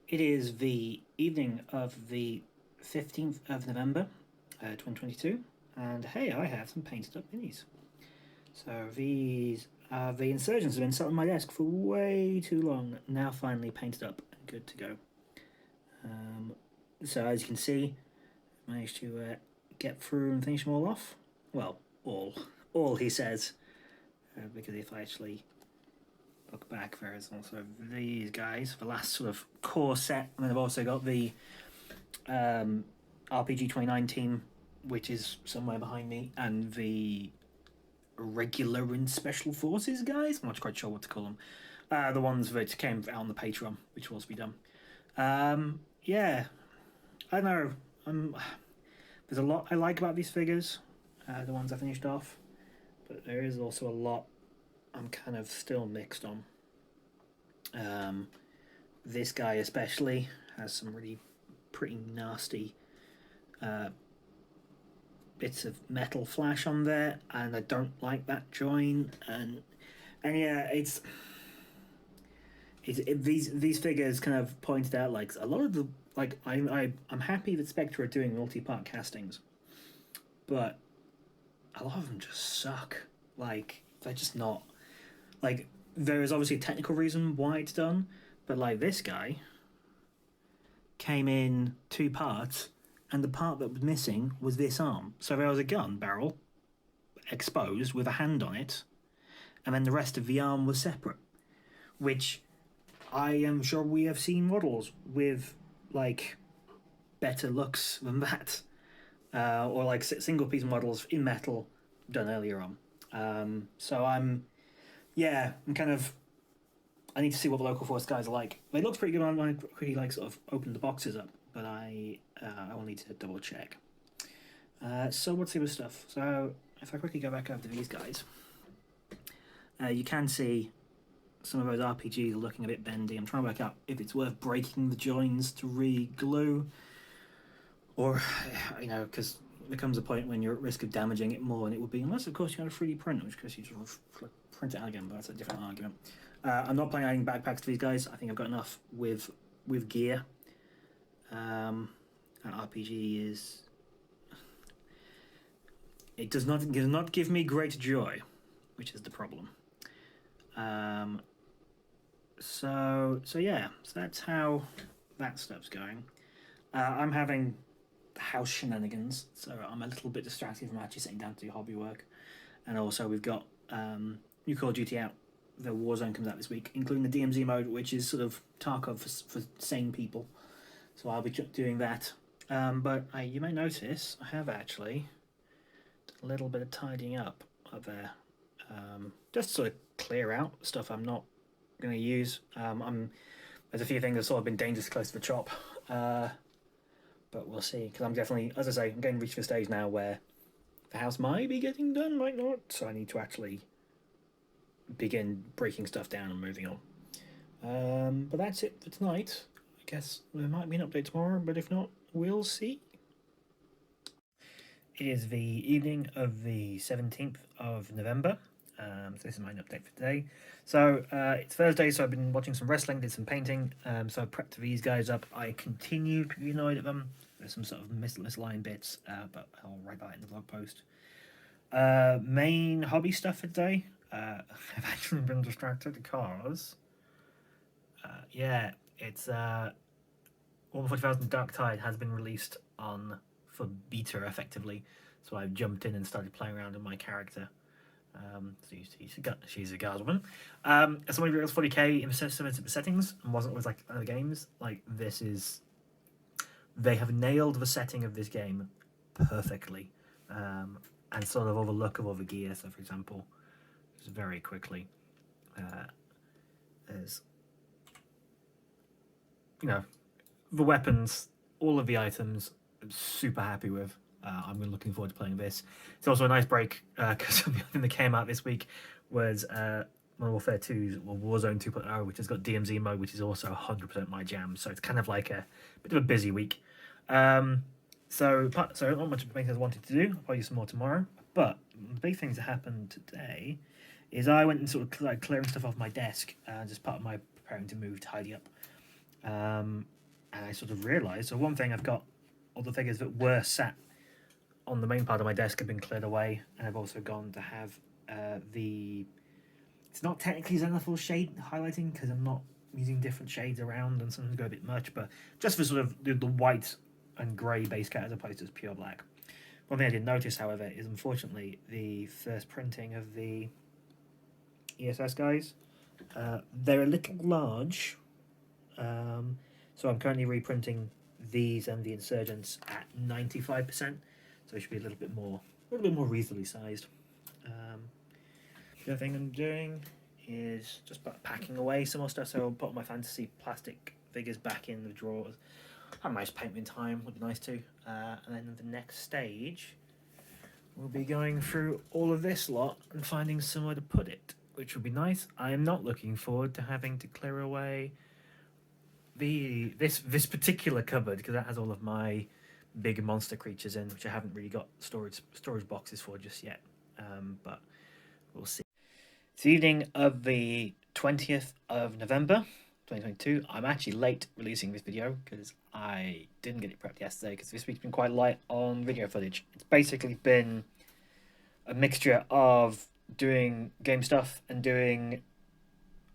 It is the evening of the 15th of November, 2022, and hey, I have some painted up minis. So these are the Insurgents have been sat on my desk for way too long, now finally painted up and good to go. So as you can see, I managed to get through and finish them all off. Well, all he says, because if I actually look back, there is also these guys, the last sort of core set, and then I've also got the RPG 2019, which is somewhere behind me, and the regular and special forces guys. I'm not quite sure what to call them. The ones that came out on the Patreon, which will also be done. Yeah, I don't know. There's a lot I like about these figures, the ones I finished off, but there is also a lot I'm kind of still mixed on. This guy especially has some really pretty nasty bits of metal flash on there, and I don't like that join. And yeah, these figures kind of pointed out like a lot of the like I'm happy that Spectre are doing multi-part castings, but a lot of them just suck. Like they're just not like there is obviously a technical reason why it's done, but like this guy came in two parts, and the part that was missing was this arm. So there was a gun barrel exposed with a hand on it, and then the rest of the arm was separate, which I am sure we have seen models with like better looks than that, or like single piece models in metal done earlier on. So I'm kind of I need to see what the local force guys are like. They look pretty good when I quickly like sort of open the boxes up, but I will need to double check. So what's the other stuff? So if I quickly go back over to these guys, you can see some of those RPGs are looking a bit bendy. I'm trying to work out if it's worth breaking the joins to re-glue, or because there comes a point when you're at risk of damaging it more than it would be, unless of course you had a 3D print, in which case you just print it out again. But that's a different argument. I'm not planning adding backpacks to these guys. I think I've got enough with gear. And RPG is it does not give me great joy, which is the problem. So yeah, so that's how that stuff's going. I'm having house shenanigans, so I'm a little bit distracted from actually sitting down to do hobby work. And also we've got new Call of Duty out. The Warzone comes out this week, including the DMZ mode, which is sort of Tarkov for sane people. So I'll be doing that. But you may notice I have actually a little bit of tidying up there, just to sort of clear out stuff I'm not going to use. There's a few things that sort of been dangerously close to the chop, but we'll see. Because I'm definitely, as I say, I'm getting reached the stage now where the house might be getting done, might not. So I need to actually begin breaking stuff down and moving on. But that's it for tonight. I guess there might be an update tomorrow, but if not, we'll see. It is the evening of the 17th of November. So this is my update for today. So it's Thursday, so I've been watching some wrestling, did some painting. So I prepped these guys up. I continue to be annoyed at them. There's some sort of misaligned bits, but I'll write about it in the blog post. Main hobby stuff for today. I've actually been distracted because it's 140,000 Dark Tide has been released for beta effectively. So I've jumped in and started playing around with my character. So she's a guardswoman. As somebody who goes 40k in the settings and wasn't with like other games, like this is, they have nailed the setting of this game perfectly, and sort of all the look of all the gear. So for example, just very quickly, there's the weapons, all of the items. I'm super happy with. I'm really looking forward to playing this. It's also a nice break because the other thing that came out this week was Modern Warfare 2's Warzone 2.0, which has got DMZ mode, which is also 100% my jam. So it's kind of like a bit of a busy week. So not much things I wanted to do. I'll probably do some more tomorrow. But the big things that happened today is I went and sort of like clearing stuff off my desk, just part of my preparing to move, tidy up. And I sort of realised, so one thing, I've got all the figures that were sat on the main part of my desk have been cleared away, and I've also gone to have the... It's not technically zenithal shade highlighting, because I'm not using different shades around, and sometimes go a bit much, but just for sort of the white and grey base cat as opposed to pure black. One thing I did notice, however, is unfortunately the first printing of the ESS guys, they're a little large, so I'm currently reprinting these and the Insurgents at 95%, so it should be a little bit more reasonably sized. The other thing I'm doing is just packing away some more stuff, so I'll put my fantasy plastic figures back in the drawers. I might just paint them in time, would be nice too. And then the next stage, we'll be going through all of this lot and finding somewhere to put it, which would be nice. I am not looking forward to having to clear away this particular cupboard, because that has all of my big monster creatures in, which I haven't really got storage boxes for just yet. But we'll see. It's the evening of the 20th of November, 2022. I'm actually late releasing this video because I didn't get it prepped yesterday, because this week's been quite light on video footage. It's basically been a mixture of doing game stuff and doing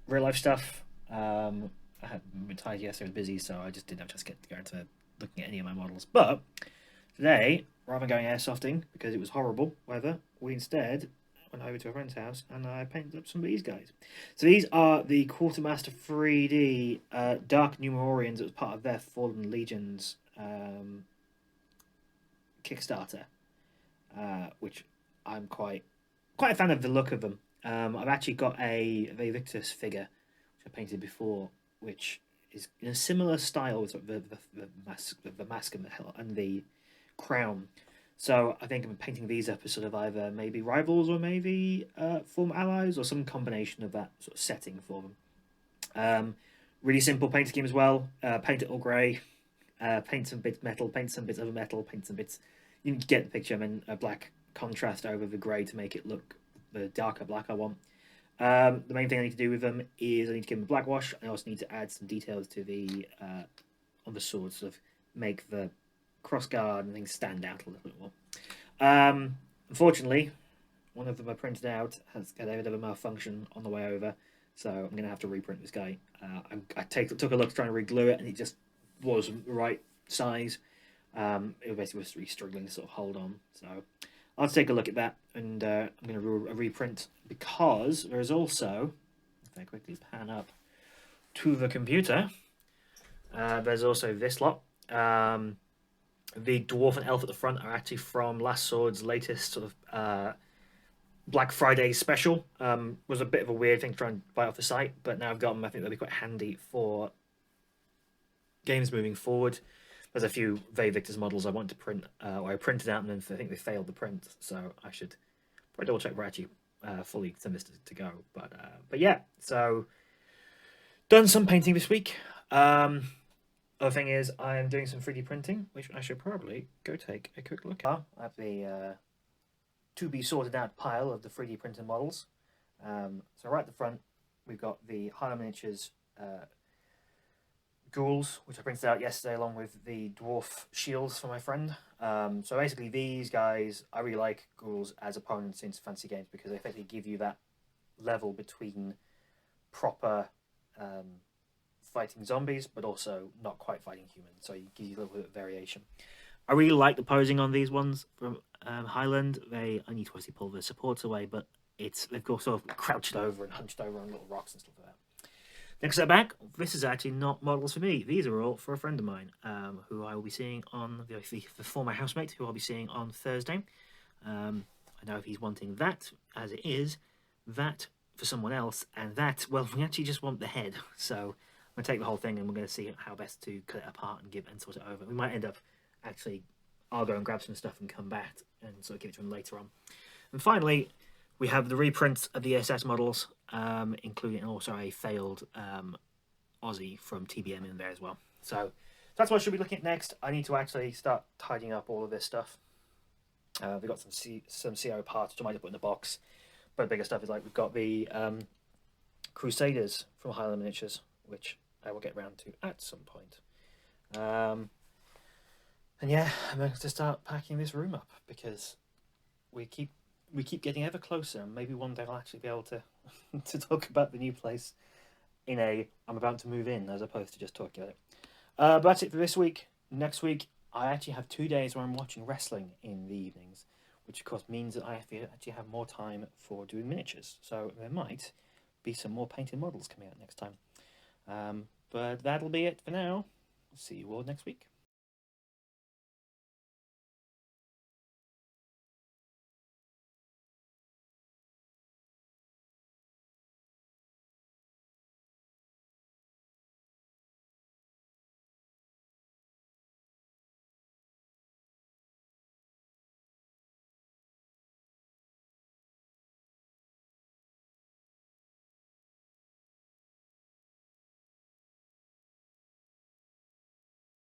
real life stuff. I had been tired yesterday, I was busy, so I just didn't have a chance to get to go into looking at any of my models. But today, rather than going airsofting because it was horrible weather, we instead went over to a friend's house and I painted up some of these guys. So these are the Quartermaster 3D Dark Numerorians that was part of their Fallen Legions Kickstarter, which I'm quite a fan of the look of them. I've actually got a Victus figure, which I painted before, which is in a similar style with sort of the mask and the crown. So I think I'm painting these up as sort of either maybe rivals or maybe former allies, or some combination of that sort of setting for them. Really simple paint scheme as well. Paint it all grey, paint some bits metal, paint some bits other metal, paint some bits... You can get the picture. I'm in a black contrast over the grey to make it look the darker black I want. The main thing I need to do with them is I need to give them a black wash. I also need to add some details to the on the sword, sort of make the crossguard and things stand out a little bit more. Unfortunately, one of them I printed out has got a bit of a malfunction on the way over, so I'm going to have to reprint this guy. I took a look trying to re-glue it, and it just wasn't the right size. It basically was really struggling to sort of hold on, so I'll take a look at that, and I'm going to reprint, because there is also, if I quickly pan up to the computer, there's also this lot. The dwarf and elf at the front are actually from Last Sword's latest sort of Black Friday special. Was a bit of a weird thing to try and buy off the site, but now I've got them. I think they'll be quite handy for games moving forward. There's a few Victus models I want to print, or I printed out, and then I think they failed the print, so I should probably double check we're actually fully send this to go. But yeah, so done some painting this week. Other thing is I am doing some 3D printing, which I should probably go take a quick look at. I have the to be sorted out pile of the 3D printed models. So right at the front, we've got the Highland Miniatures ghouls, which I printed out yesterday along with the dwarf shields for my friend. So basically these guys, I really like ghouls as opponents in fantasy games, because they effectively give you that level between proper fighting zombies, but also not quite fighting humans, so you give you a little bit of variation. I really like the posing on these ones from Highland. I need to obviously pull the supports away, but they've got sort of crouched over and hunched over on little rocks and stuff like that. Next step back, this is actually not models for me. These are all for a friend of mine, who I will be seeing on the former housemate, who I'll be seeing on Thursday. I know if he's wanting that, as it is, that for someone else, and that, well, we actually just want the head, so I'm going to take the whole thing and we're going to see how best to cut it apart and sort it over. We might end up actually, I'll go and grab some stuff and come back and sort of give it to him later on. And finally, we have the reprints of the ESS models, including also a failed Aussie from TBM in there as well. So that's what I should be looking at next. I need to actually start tidying up all of this stuff. We've got some CO parts which I might have put in the box. But the bigger stuff is like we've got the Crusaders from Highland Miniatures, which I will get around to at some point. And yeah, I'm going to start packing this room up because we keep getting ever closer, and maybe one day I'll actually be able to to talk about the new place in a I'm about to move in as opposed to just talking about it. But that's it for this week. Next week, I actually have 2 days where I'm watching wrestling in the evenings, which of course means that I have to actually have more time for doing miniatures. So there might be some more painted models coming out next time. But that'll be it for now. See you all next week.